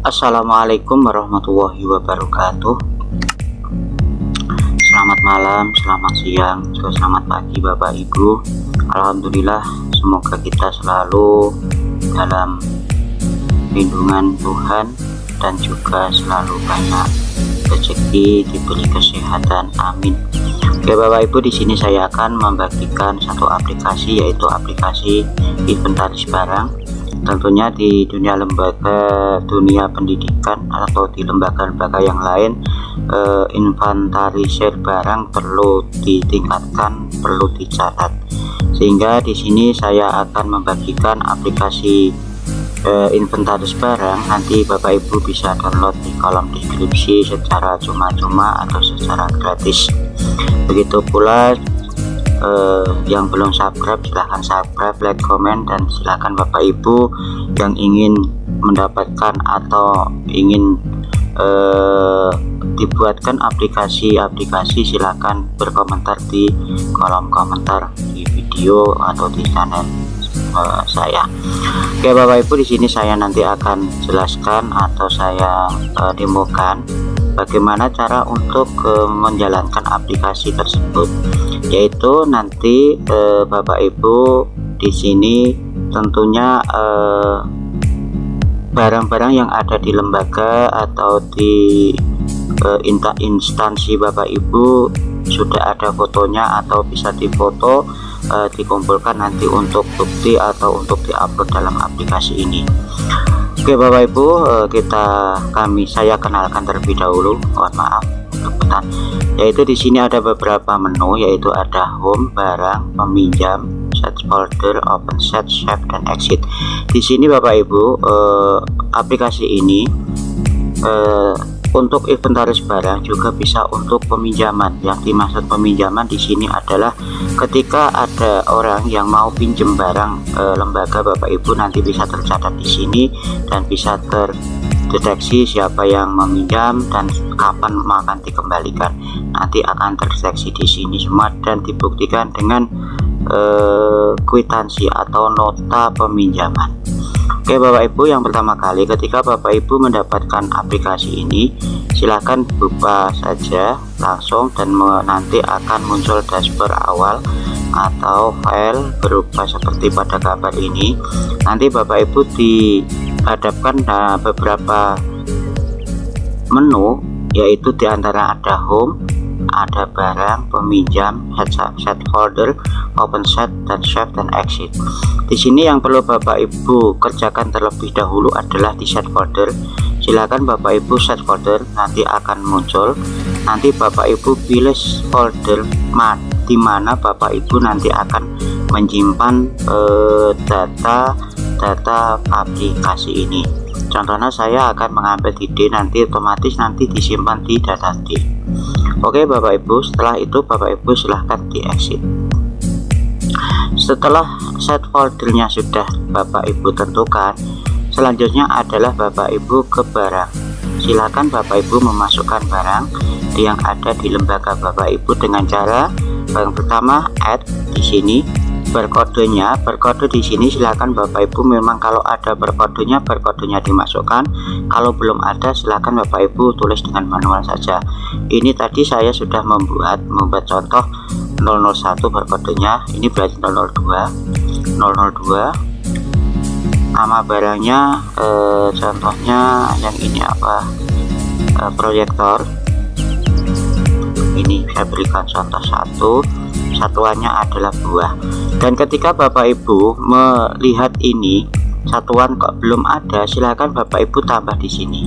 Assalamualaikum warahmatullahi wabarakatuh. Selamat malam, selamat siang, juga selamat pagi Bapak Ibu. Alhamdulillah, semoga kita selalu dalam lindungan Tuhan dan juga selalu banyak rezeki, diberi kesehatan, amin. Oke Bapak Ibu, di sini saya akan membagikan satu aplikasi, yaitu aplikasi inventaris barang. Tentunya di dunia pendidikan atau di lembaga-lembaga yang lain, inventarisir barang perlu ditingkatkan, perlu dicatat. Sehingga di sini saya akan membagikan aplikasi inventaris barang. Nanti Bapak Ibu bisa download di kolom deskripsi secara cuma-cuma atau secara gratis. Begitu pula yang belum subscribe, silahkan subscribe, like, komen, dan silahkan Bapak Ibu yang ingin mendapatkan atau ingin dibuatkan aplikasi silahkan berkomentar di kolom komentar di video atau di channel saya. Oke Bapak Ibu, di sini saya nanti akan jelaskan atau saya demokan bagaimana cara untuk menjalankan aplikasi tersebut, yaitu nanti Bapak Ibu di sini tentunya barang-barang yang ada di lembaga atau di instansi Bapak Ibu sudah ada fotonya atau bisa difoto, dikumpulkan nanti untuk bukti atau untuk diupload dalam aplikasi ini. Oke Bapak Ibu, saya kenalkan terlebih dahulu, mohon maaf kebetulan, yaitu di sini ada beberapa menu, yaitu ada home, barang, peminjam, set folder, open set, save, dan exit. Di sini Bapak Ibu, aplikasi ini untuk inventaris barang juga bisa untuk peminjaman. Yang dimaksud peminjaman di sini adalah ketika ada orang yang mau pinjam barang lembaga, Bapak Ibu nanti bisa tercatat di sini dan bisa terdeteksi siapa yang meminjam dan kapan akan dikembalikan. Nanti akan terdeteksi di sini semua dan dibuktikan dengan kwitansi atau nota peminjaman. Oke Bapak Ibu, yang pertama kali ketika Bapak Ibu mendapatkan aplikasi ini, silahkan buka saja langsung dan nanti akan muncul dashboard awal atau file berupa seperti pada gambar ini. Nanti Bapak Ibu dihadapkan beberapa menu, yaitu diantara ada home, ada barang, peminjam, set folder, open set, dan save, dan exit. Di sini yang perlu Bapak Ibu kerjakan terlebih dahulu adalah di set folder. Silakan Bapak Ibu set folder, nanti akan muncul. Nanti Bapak Ibu pilih folder di mana Bapak Ibu nanti akan menyimpan data aplikasi ini. Contohnya saya akan mengambil di D, nanti otomatis nanti disimpan di data D. Oke Bapak Ibu, setelah itu Bapak Ibu silahkan di exit. Setelah set foldernya sudah Bapak Ibu tentukan, selanjutnya adalah Bapak Ibu ke barang. Silakan Bapak Ibu memasukkan barang yang ada di lembaga Bapak Ibu dengan cara yang pertama add di sini. Berkode di sini silakan Bapak Ibu, memang kalau ada berkodenya dimasukkan, kalau belum ada silakan Bapak Ibu tulis dengan manual saja. Ini tadi saya sudah membuat contoh 001 berkodenya, ini berarti 002 nama barangnya, contohnya yang ini apa, proyektor. Ini saya berikan contoh satuannya adalah buah. Dan ketika Bapak Ibu melihat ini satuan kok belum ada, silahkan Bapak Ibu tambah di sini,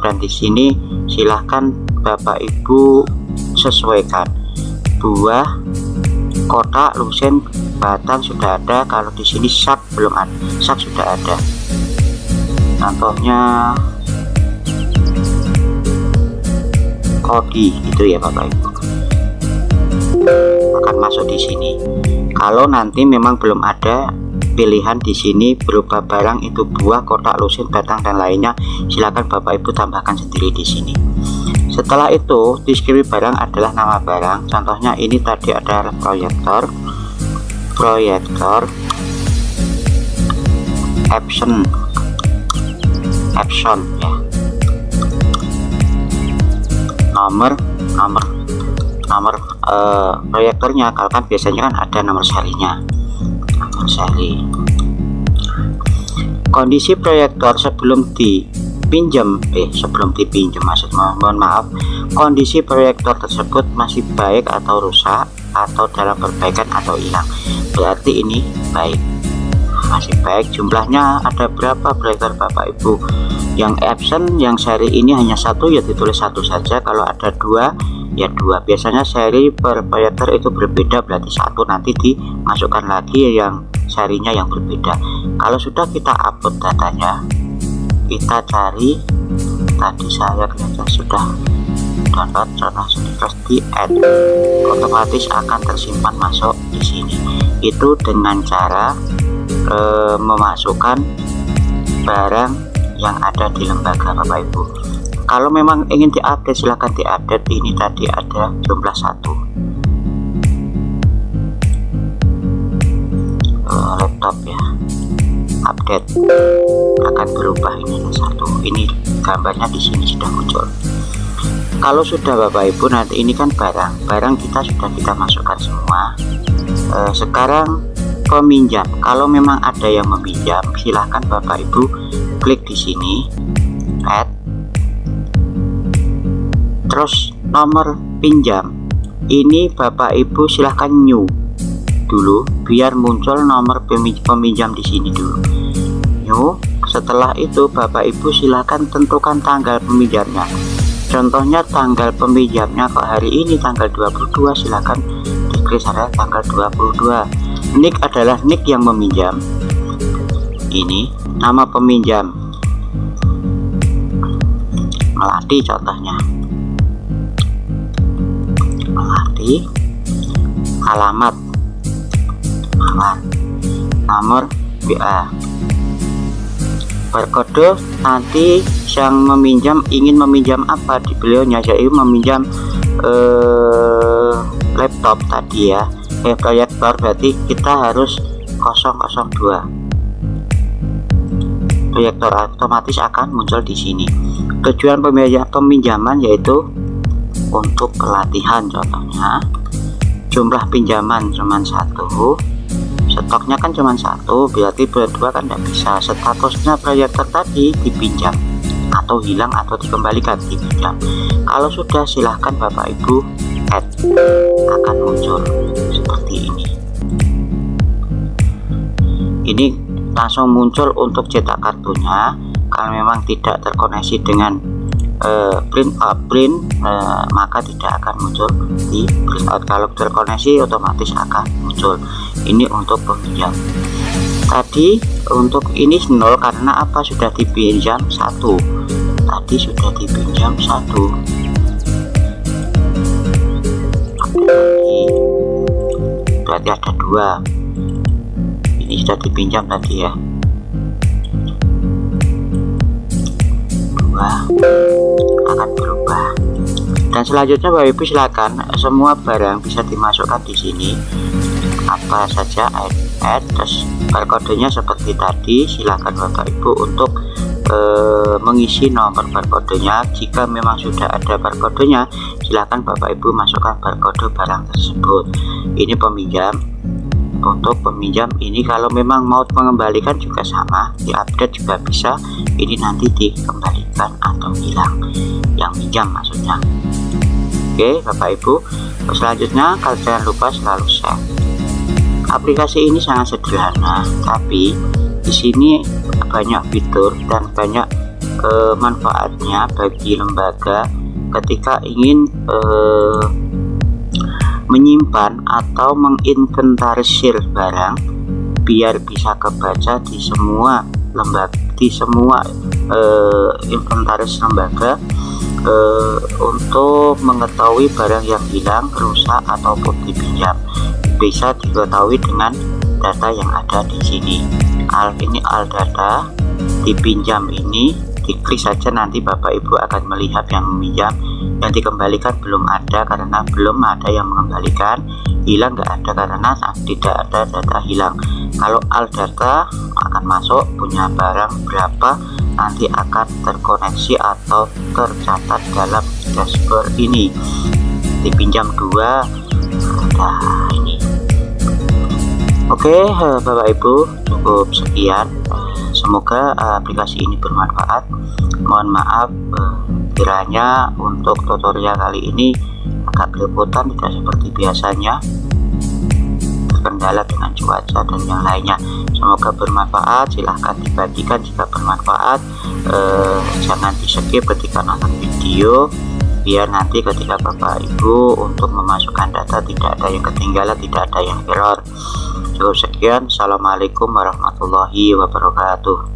dan di sini silahkan Bapak Ibu sesuaikan. Buah, kotak, lusin, batang sudah ada. Kalau di sini sak belum ada, sak sudah ada. Contohnya kodi itu ya Bapak Ibu, akan masuk di sini. Kalau nanti memang belum ada pilihan di sini berupa barang itu buah, kotak, lusin, batang, dan lainnya, silakan Bapak Ibu tambahkan sendiri di sini. Setelah itu deskripsi barang adalah nama barang. Contohnya ini tadi ada proyektor, option Epson ya. Nomor proyektornya, kalau kan biasanya kan ada nomor serinya, nomor seri. Kondisi proyektor sebelum dipinjam mohon maaf, kondisi proyektor tersebut masih baik atau rusak atau dalam perbaikan atau hilang, berarti ini baik, masih baik. Jumlahnya ada berapa proyektor Bapak Ibu? Yang Epson yang seri ini hanya satu, ya ditulis satu saja. Kalau ada dua ya dua. Biasanya seri per proyektor itu berbeda, berarti satu, nanti dimasukkan lagi yang serinya yang berbeda. Kalau sudah kita upload datanya, kita cari, tadi saya kelihatan sudah download, terus di add, otomatis akan tersimpan masuk di sini. Itu dengan cara memasukkan barang yang ada di lembaga Bapak Ibu. Kalau memang ingin diupdate, silahkan diupdate. Ini tadi ada jumlah 1 laptop ya, update akan berubah, ini ada 1. Ini gambarnya di sini sudah muncul. Kalau sudah Bapak Ibu, nanti ini kan barang kita sudah kita masukkan semua. Sekarang peminjam, kalau memang ada yang meminjam, silahkan Bapak Ibu klik di sini add, terus nomor pinjam ini Bapak Ibu silahkan new dulu biar muncul nomor peminjam di sini dulu, new. Setelah itu Bapak Ibu silahkan tentukan tanggal peminjamnya. Contohnya tanggal peminjamnya kok hari ini tanggal 22, silahkan diklik saja tanggal 22. Nick adalah nick yang meminjam, ini nama peminjam Melati, contohnya Melati, alamat, nomor WA, berkode. Nanti yang meminjam ingin meminjam apa di beliaunya, yaitu meminjam laptop tadi ya, proyektor, berarti kita harus 002. Proyektor otomatis akan muncul di sini. Tujuan peminjaman yaitu untuk pelatihan, contohnya jumlah pinjaman cuma 1, stoknya kan cuma 1, berarti berdua kan tidak bisa. Statusnya proyektor tadi dipinjam atau hilang atau dikembalikan, dipinjam. Kalau sudah silahkan Bapak Ibu add, akan muncul seperti ini. Ini langsung muncul untuk cetak kartunya. Kalau memang tidak terkoneksi dengan print, maka tidak akan muncul di print out. Kalau terkoneksi otomatis akan muncul. Ini untuk peminjam. Tadi untuk ini 0 karena apa, sudah dipinjam 1. Tadi sudah dipinjam 1. Berarti ada 2. Ini sudah dipinjam tadi ya, 2 akan berubah. Dan selanjutnya Bapak Ibu silakan, semua barang bisa dimasukkan di sini, apa saja add, terus barcode-nya seperti tadi. Silakan Bapak Ibu untuk mengisi nomor barcode-nya. Jika memang sudah ada barcode-nya, silakan Bapak Ibu masukkan barcode barang tersebut. Ini peminjam. Untuk peminjam ini kalau memang mau mengembalikan juga sama, diupdate juga bisa. Ini nanti dikembalikan atau hilang, yang pinjam maksudnya. Oke Bapak Ibu, selanjutnya kalau jangan lupa selalu share. Aplikasi ini sangat sederhana, tapi di sini banyak fitur dan banyak manfaatnya bagi lembaga ketika ingin menyimpan atau menginventarisir barang biar bisa kebaca di semua lembaga, di semua inventaris lembaga, untuk mengetahui barang yang hilang, rusak ataupun dipinjam. Bisa diketahui dengan data yang ada di sini. Ini all data, dipinjam ini diklik saja, nanti Bapak Ibu akan melihat yang meminjam. Yang dikembalikan belum ada karena belum ada yang mengembalikan. Hilang nggak ada karena tidak ada data hilang. Kalau all data akan masuk punya barang berapa, nanti akan terkoneksi atau tercatat dalam dashboard ini. Dipinjam 2. Nah, ini. Oke, Bapak Ibu, cukup sekian. Semoga aplikasi ini bermanfaat. Mohon maaf kiranya untuk tutorial kali ini agak belepotan, tidak seperti biasanya, terkendala dengan cuaca dan yang lainnya. Semoga bermanfaat. Silahkan dibagikan jika bermanfaat. Jangan di skip ketika nonton video, biar nanti ketika Bapak Ibu untuk memasukkan data tidak ada yang ketinggalan, tidak ada yang error. Cukup sekian. Assalamualaikum warahmatullahi wabarakatuh.